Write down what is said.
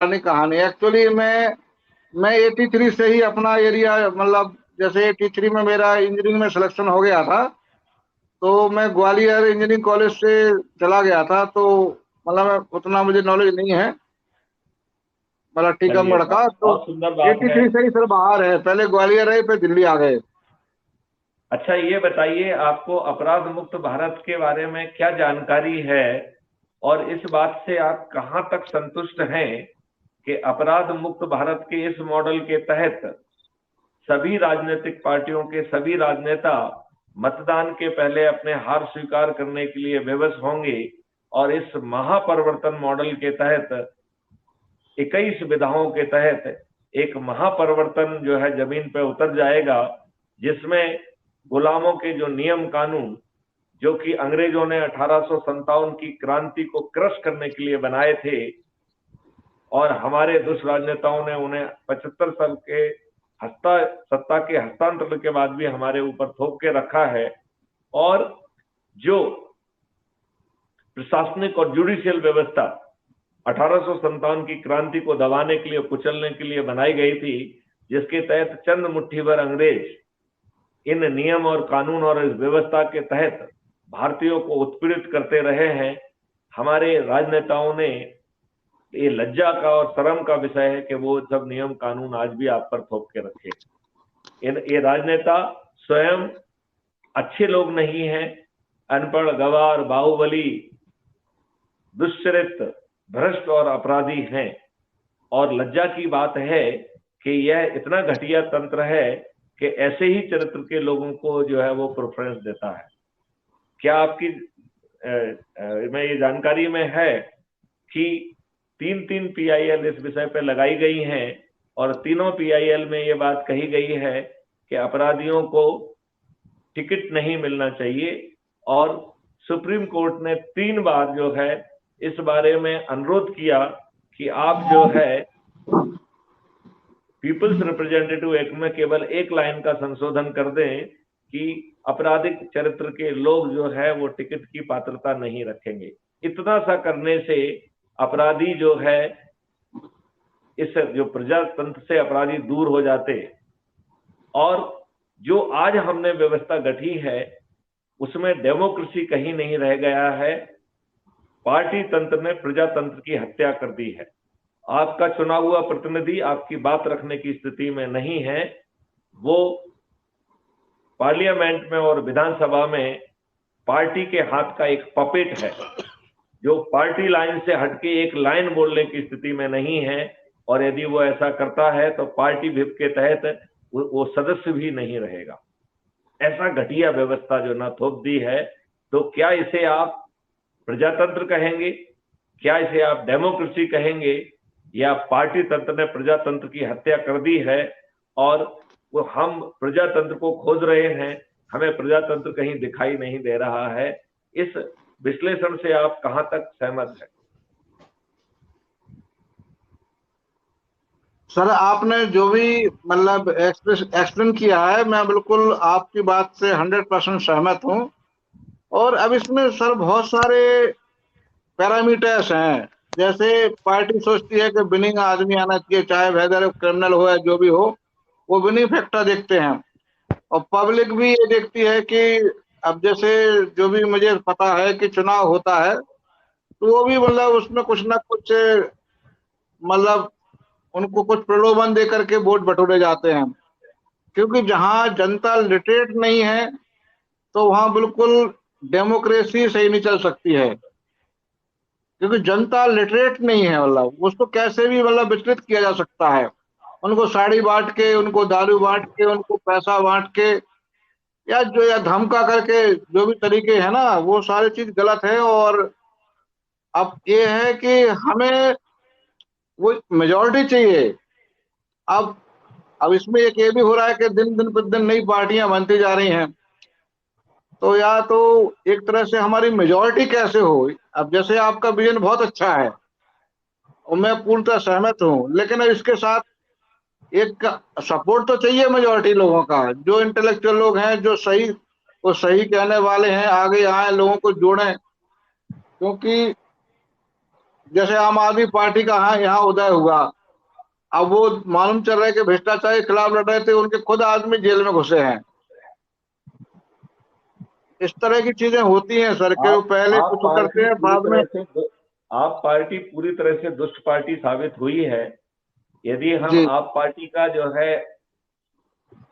पुरानी कहानी एक्चुअली मैं 83 से ही अपना एरिया मतलब जैसे 83 में मेरा इंजीनियरिंग में सिलेक्शन हो गया था। तो मैं ग्वालियर इंजीनियरिंग कॉलेज से चला गया था। तो मतलब उतना मुझे नॉलेज नहीं है मतलब चलिए, टीकमगढ़ का। बहुत तो बहुत सुंदर बात है। 83 से ही सर बाहर है, पहले ग्वालियर रहे फिर दिल्ली आ गए। अच्छा, ये बताइए, आपको अपराध मुक्त भारत के बारे में क्या जानकारी है, और इस बात से आप कहाँ तक संतुष्ट हैं कि अपराध मुक्त भारत के इस मॉडल के तहत सभी राजनीतिक पार्टियों के सभी राजनेता मतदान के पहले अपने हार स्वीकार करने के लिए विवश होंगे, और इस महापरिवर्तन मॉडल के तहत 21 विधाओं के तहत एक महापरिवर्तन जो है जमीन पर उतर जाएगा, जिसमें गुलामों के जो नियम कानून जो कि अंग्रेजों ने 1857 की क्रांति को क्रश करने के लिए बनाए थे, और हमारे दुष्ट राजनेताओं ने उन्हें 75 साल के सत्ता के हस्तांतरण के बाद भी हमारे ऊपर थोप के रखा है, और जो प्रशासनिक और जुडिशियल व्यवस्था 1857 की क्रांति को दबाने के लिए, कुचलने के लिए बनाई गई थी, जिसके तहत चंद मुट्ठी भर अंग्रेज इन नियम और कानून और इस व्यवस्था के तहत भारतीयों को उत्पीड़ित करते रहे हैं। हमारे राजनेताओं ने, ये लज्जा का और शर्म का विषय है कि वो सब नियम कानून आज भी आप पर थोप के रखे। ये राजनेता स्वयं अच्छे लोग नहीं हैं, अनपढ़, गवार, बाहुबली, दुष्चरित, भ्रष्ट और अपराधी हैं। और लज्जा की बात है कि यह इतना घटिया तंत्र है कि ऐसे ही चरित्र के लोगों को जो है वो प्रेफरेंस देता है। क्या आपकी मैं ये जानकारी में है कि 3-3 पीआईएल इस विषय पर लगाई गई हैं, और तीनों पीआईएल में ये बात कही गई है कि अपराधियों को टिकट नहीं मिलना चाहिए, और सुप्रीम कोर्ट ने 3 बार जो है इस बारे में अनुरोध किया कि आप जो है पीपल्स रिप्रेजेंटेटिव एक्ट में केवल एक लाइन का संशोधन कर दें कि आपराधिक चरित्र के लोग जो है वो टिकट की पात्रता नहीं रखेंगे। इतना सा करने से अपराधी जो है, इस जो प्रजातंत्र से अपराधी दूर हो जाते, और जो आज हमने व्यवस्था गढ़ी है उसमें डेमोक्रेसी कहीं नहीं रह गया है। पार्टी तंत्र ने प्रजातंत्र की हत्या कर दी है। आपका चुना हुआ प्रतिनिधि आपकी बात रखने की स्थिति में नहीं है। वो पार्लियामेंट में और विधानसभा में पार्टी के हाथ का एक पपेट है, जो पार्टी लाइन से हटके एक लाइन बोलने की स्थिति में नहीं है। और यदि वो ऐसा करता है तो पार्टी व्हिप के तहत वो सदस्य भी नहीं रहेगा। ऐसा घटिया व्यवस्था जो ना थोप दी है, तो क्या इसे आप प्रजातंत्र कहेंगे, क्या इसे आप डेमोक्रेसी कहेंगे, या पार्टी तंत्र ने प्रजातंत्र की हत्या कर दी है, और वो हम प्रजातंत्र को खोज रहे हैं, हमें प्रजातंत्र कहीं दिखाई नहीं दे रहा है। इस विश्लेषण से आप कहां तक सहमत हैं? सर आपने जो भी मतलब एक्सप्लेन किया है मैं बिल्कुल आपकी बात से 100% सहमत हूँ। और अब इसमें सर बहुत सारे पैरामीटर्स हैं। जैसे पार्टी सोचती है कि विनिंग आदमी आना चाहिए, चाहे वेदर क्रिमिनल हो या जो भी हो, वो विनिंग फैक्टर देखते हैं। और पब्लिक भी ये देखती है कि अब जैसे जो भी मुझे पता है कि चुनाव होता है तो वो भी मतलब उसमें कुछ ना कुछ मतलब उनको कुछ प्रलोभन दे करके वोट बटोरे जाते हैं। क्योंकि जहां जनता लिटरेट नहीं है तो वहां बिल्कुल डेमोक्रेसी सही नहीं चल सकती है। क्योंकि जनता लिटरेट नहीं है, मतलब उसको कैसे भी मतलब विचलित किया जा सकता है। उनको साड़ी बांट के, उनको दारू बांट के, उनको पैसा बांट के, या धमका करके, जो भी तरीके हैं ना वो सारी चीज गलत है। और अब ये है कि हमें वो मेजोरिटी चाहिए। अब अब इसमें एक ये भी हो रहा है कि दिन दिन प्रतिदिन नई पार्टियां बनती जा रही हैं। तो या तो एक तरह से हमारी मेजोरिटी कैसे हो। अब जैसे आपका विजन बहुत अच्छा है और मैं पूर्णतः सहमत हूँ, लेकिन अब इसके साथ एक सपोर्ट तो चाहिए मेजोरिटी लोगों का। जो इंटेलेक्चुअल लोग हैं, जो सही वो सही कहने वाले हैं, आगे आए, लोगों को जोड़ें। क्योंकि जैसे आम आदमी पार्टी का यहाँ उदय हुआ, अब वो मालूम चल रहा है कि भ्रष्टाचार के खिलाफ लड़ रहे थे, उनके खुद आदमी जेल में घुसे हैं। इस तरह की चीजें होती हैं सर, के वो पहले आप कुछ करते पार्टी हैं पूरी बाद में। तरह से आप पार्टी पूरी तरह से दुष्ट पार्टी साबित हुई है। यदि हम जी। आप पार्टी का जो है